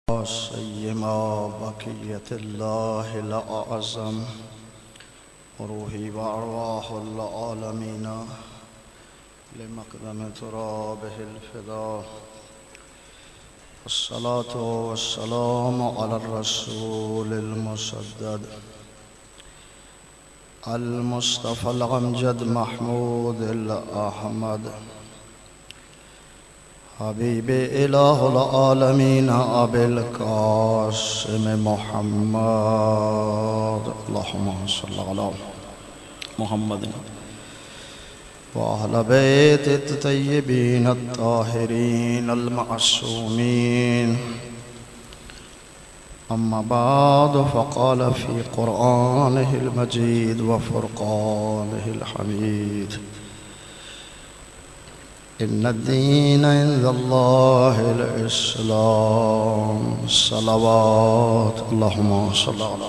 سيما بقية الله الأعظم روحي وأرواح العالمين لمقدم ترابه الفداء الصلاة والسلام على الرسول المسدد المصطفى الأمجد محمود الأحمد حبیب الہ العالمین ابی القاسم محمد اللہم صلی علی محمد وآل بیت الطیبین الطاہرین المعصومین اما بعد فقال فی قرآنہ المجید وفرقانہ الحمید ان الدین عند اللہ الاسلام صلوات اللہم صلی علی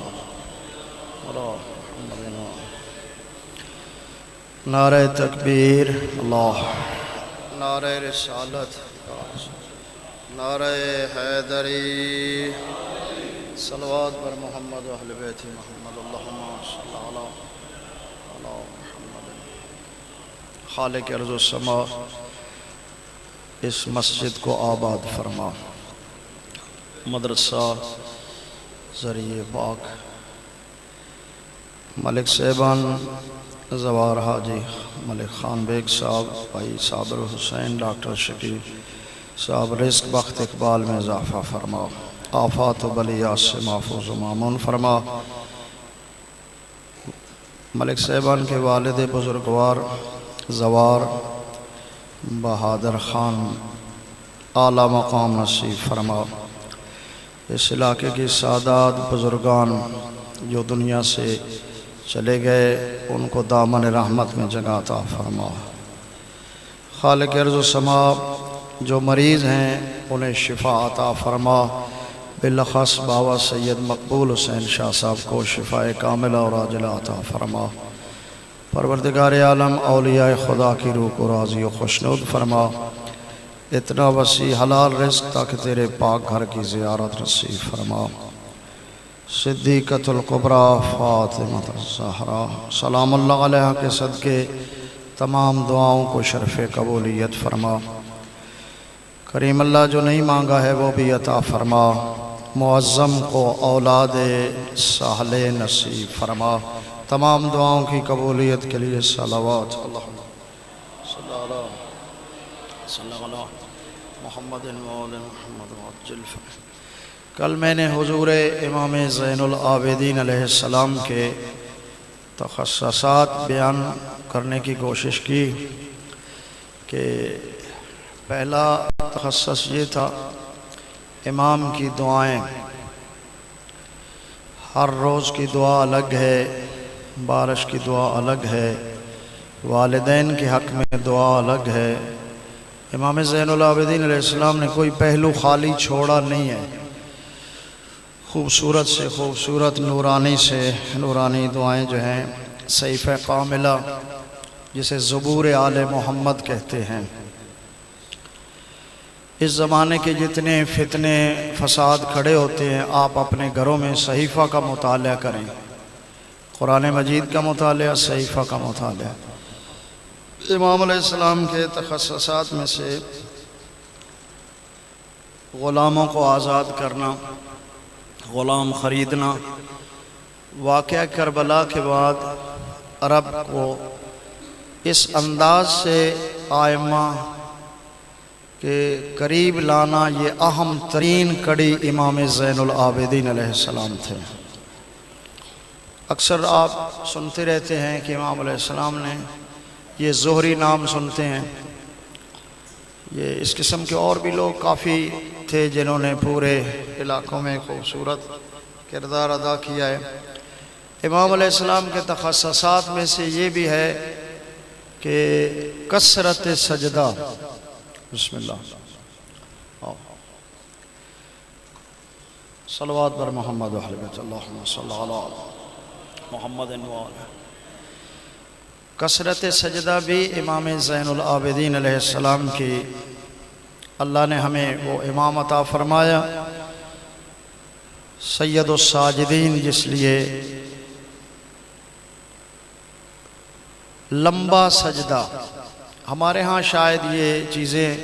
نعرہ تکبیر اللہ نعرہ رسالت نعرہ حیدری صلوات بر محمد و اہل بیت محمد اللہم صلی علی محمد خالق ارض و سما اس مسجد کو آباد فرما مدرسہ ذریعہ پاک ملک صاحبان زوار حاجی ملک خان بیگ صاحب بھائی صابر حسین ڈاکٹر شکیل صاحب رزق بخت اقبال میں اضافہ فرما آفات و بلیات سے محفوظ و مامون فرما ملک صاحبان کے والد بزرگوار زوار بہادر خان اعلیٰ مقام نصیب فرما اس علاقے کی سادات بزرگان جو دنیا سے چلے گئے ان کو دامن رحمت میں جگہ عطا فرما خالق ارض و سما جو مریض ہیں انہیں شفا عطا فرما بالخص بابا سید مقبول حسین شاہ صاحب کو شفاء کاملہ اور عاجلہ عطا فرما پروردگار عالم اولیاء خدا کی روح کو راضی و خوشنود فرما اتنا وسیع حلال رزق تاکہ تیرے پاک گھر کی زیارت نصیب فرما صدیقۃ القبریٰ فاطمہ الزہرا سلام اللہ علیہ کے صدقے تمام دعاؤں کو شرف قبولیت فرما کریم اللہ جو نہیں مانگا ہے وہ بھی عطا فرما معظم کو اولاد صالح نصیب فرما تمام دعاؤں کی قبولیت کے لیے صلوات اللہم صلی علی محمد محمد عجل فرح کل میں نے حضور امام زین العابدین علیہ السلام کے تخصصات بیان کرنے کی کوشش کی کہ پہلا تخصص یہ تھا امام کی دعائیں ہر روز کی دعا الگ ہے بارش کی دعا الگ ہے والدین کے حق میں دعا الگ ہے امام زین العابدین علیہ السلام نے کوئی پہلو خالی چھوڑا نہیں ہے خوبصورت سے خوبصورت نورانی سے نورانی دعائیں جو ہیں صحیفہ کاملہ جسے زبور آل محمد کہتے ہیں اس زمانے کے جتنے فتنے فساد کھڑے ہوتے ہیں آپ اپنے گھروں میں صحیفہ کا مطالعہ کریں قرآن مجید کا مطالعہ صحیفہ کا مطالعہ امام علیہ السلام کے تخصصات میں سے غلاموں کو آزاد کرنا غلام خریدنا واقعہ کربلا کے بعد عرب کو اس انداز سے آئمہ کے قریب لانا یہ اہم ترین کڑی امام زین العابدین علیہ السلام تھے اکثر آپ سنتے رہتے ہیں کہ امام علیہ السلام نے یہ زہری نام سنتے ہیں یہ اس قسم کے اور بھی لوگ کافی تھے جنہوں نے پورے علاقوں میں خوبصورت کردار ادا کیا ہے امام علیہ السلام کے تخصصات میں سے یہ بھی ہے کہ کثرت سجدہ بسم اللہ صلوات بر محمد و اہل بیت اللہم صلی علی محمد کثرت سجدہ بھی امام زین العابدین علیہ السلام کی اللہ نے ہمیں وہ امام عطا فرمایا سید الساجدین، جس لیے لمبا سجدہ، ہمارے ہاں شاید یہ چیزیں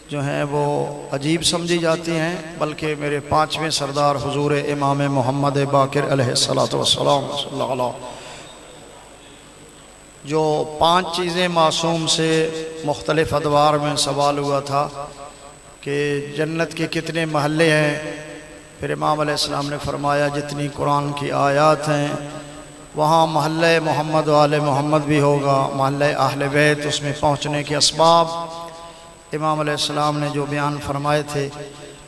جو ہیں وہ عجیب سمجھی جاتی ہیں، بلکہ میرے پانچویں سردار حضور امام محمد باقر علیہ السلام صلی اللہ علیہ، جو 5 چیزیں معصوم سے مختلف ادوار میں سوال ہوا تھا کہ جنت کے کتنے محلے ہیں، پھر امام علیہ السلام نے فرمایا جتنی قرآن کی آیات ہیں وہاں محلہ محمد و آل محمد بھی ہوگا، محلہ اہل بیت، اس میں پہنچنے کے اسباب امام علیہ السلام نے جو بیان فرمائے تھے،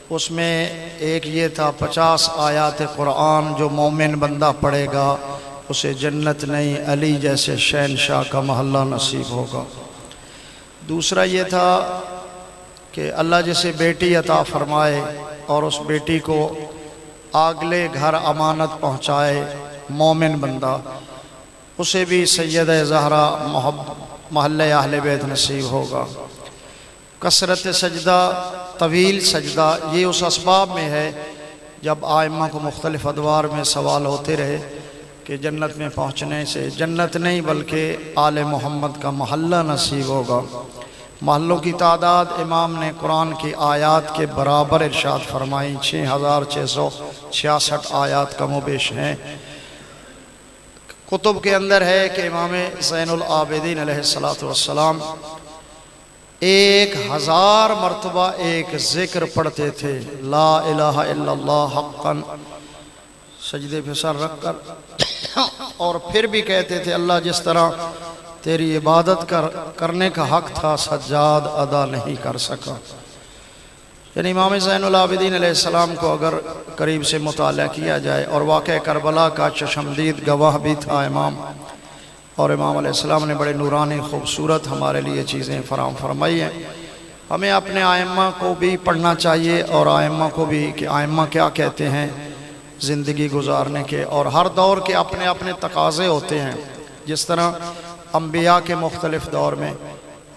اس میں ایک یہ تھا 50 آیات قرآن جو مومن بندہ پڑھے گا اسے جنت نہیں علی جیسے شہنشاہ کا محلہ نصیب ہوگا۔ دوسرا یہ تھا کہ اللہ جسے بیٹی عطا فرمائے اور اس بیٹی کو اگلے گھر امانت پہنچائے مومن بندہ، اسے بھی سیدہ زہرا محلہ اہل بیت نصیب ہوگا۔ کثرت سجدہ، طویل سجدہ، یہ اس اسباب میں ہے جب آئمہ کو مختلف ادوار میں سوال ہوتے رہے کہ جنت میں پہنچنے سے جنت نہیں بلکہ آل محمد کا محلہ نصیب ہوگا۔ محلوں کی تعداد امام نے قرآن کی آیات کے برابر ارشاد فرمائی، 6666 آیات کم و بیش ہیں۔ کتب کے اندر ہے کہ امام زین العابدین علیہ السلام 1000 مرتبہ ایک ذکر پڑھتے تھے، لا الہ الا اللہ حقا، سجدے پہ سر رکھ کر، اور پھر بھی کہتے تھے اللہ جس طرح تیری عبادت کرنے کا حق تھا سجاد ادا نہیں کر سکا۔ یعنی امام زین العابدین علیہ السلام کو اگر قریب سے مطالعہ کیا جائے، اور واقعہ کربلا کا چشمدید گواہ بھی تھا امام، اور امام علیہ السلام نے بڑے نورانی خوبصورت ہمارے لیے چیزیں فراہم فرمائی ہیں۔ ہمیں اپنے آئمہ کو بھی پڑھنا چاہیے، اور آئمہ کو بھی کہ آئمہ کیا کہتے ہیں زندگی گزارنے کے، اور ہر دور کے اپنے اپنے تقاضے ہوتے ہیں۔ جس طرح انبیاء کے مختلف دور میں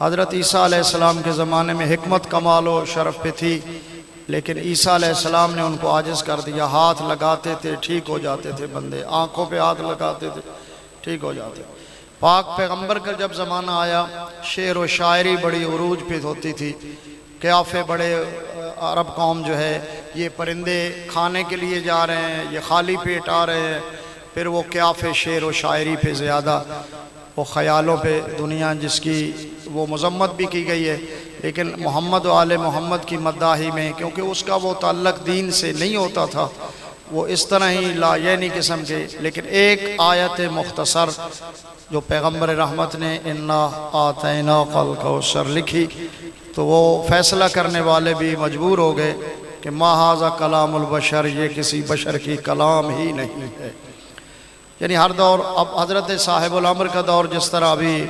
حضرت عیسیٰ علیہ السلام کے زمانے میں حکمت کمال و شرف پہ تھی، لیکن عیسیٰ علیہ السلام نے ان کو عاجز کر دیا، ہاتھ لگاتے تھے ٹھیک ہو جاتے تھے بندے، آنکھوں پہ ہاتھ لگاتے تھے ٹھیک ہو جاتے۔ پاک پیغمبر کا جب زمانہ آیا شعر و شاعری بڑی عروج پہ ہوتی تھی، قیافے بڑے، عرب قوم جو ہے یہ پرندے کھانے کے لیے جا رہے ہیں، یہ خالی پیٹ آ رہے ہیں، پھر وہ قیافے شعر و شاعری پہ زیادہ، وہ خیالوں پہ دنیا جس کی وہ مذمت بھی کی گئی ہے، لیکن محمد و آل محمد کی مداحی میں کیونکہ اس کا وہ تعلق دین سے نہیں ہوتا تھا، وہ اس طرح ہی لا یعنی قسم کے، لیکن ایک آیت مختصر جو پیغمبر رحمت نے انا آتیناک الکوثر لکھی، تو وہ فیصلہ کرنے والے بھی مجبور ہو گئے کہ ما ھذا کلام البشر، یہ کسی بشر کی کلام ہی نہیں ہے۔ یعنی ہر دور، اب حضرت صاحب الامر کا دور جس طرح ابھی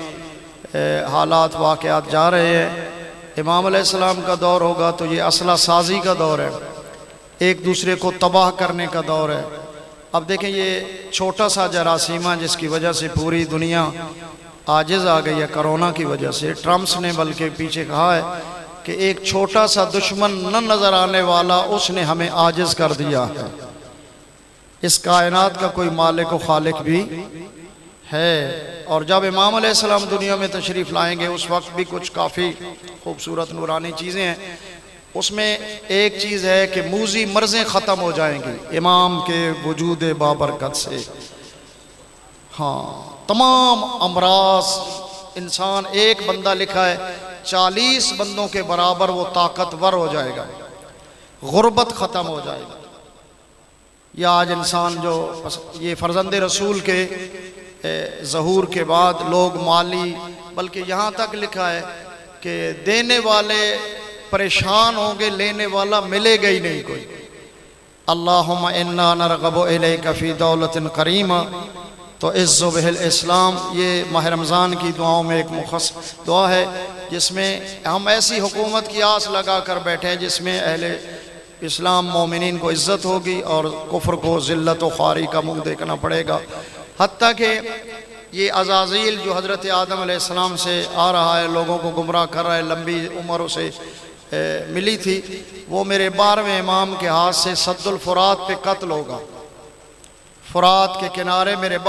حالات واقعات جا رہے ہیں، امام علیہ السلام کا دور ہوگا تو یہ اسلحہ سازی کا دور ہے، ایک دوسرے کو تباہ کرنے کا دور ہے۔ اب دیکھیں یہ چھوٹا سا جراثیمہ جس کی وجہ سے پوری دنیا عاجز آ گئی ہے کرونا کی وجہ سے، ٹرمپس نے بلکہ پیچھے کہا ہے کہ ایک چھوٹا سا دشمن نہ نظر آنے والا اس نے ہمیں عاجز کر دیا ہے۔ اس کائنات کا کوئی مالک و خالق بھی ہے، اور جب امام علیہ السلام دنیا میں تشریف لائیں گے اس وقت بھی کچھ کافی خوبصورت نورانی چیزیں ہیں۔ اس میں ایک چیز ہے کہ موذی مرضیں ختم ہو جائیں گی امام کے وجود بابرکت سے۔ ہاں، تمام امراض، انسان ایک بندہ لکھا ہے 40 بندوں کے برابر وہ طاقتور ہو جائے گا، غربت ختم ہو جائے گا۔ یا آج انسان جو یہ فرزند رسول کے ظہور کے بعد لوگ مالی، بلکہ یہاں تک لکھا ہے کہ دینے والے پریشان ہوں گے، لینے والا ملے گا ہی نہیں کوئی۔ اللہم انا نرغب الیک فی دولت کریمہ، تو عز بہ الاسلام، یہ ماہ رمضان کی دعاؤں میں ایک مخصص دعا ہے جس میں ہم ایسی حکومت کی آس لگا کر بیٹھے ہیں جس میں اہل اسلام مومنین کو عزت ہوگی اور کفر کو ذلت و خواری کا منہ دیکھنا پڑے گا۔ حتیٰ کہ یہ عزازیل جو حضرت آدم علیہ السلام سے آ رہا ہے، لوگوں کو گمراہ کر رہا ہے، لمبی عمر اسے ملی تھی، وہ میرے 12ویں امام کے ہاتھ سے سد الفرات پہ قتل ہوگا۔ فرات کے کنارے میرے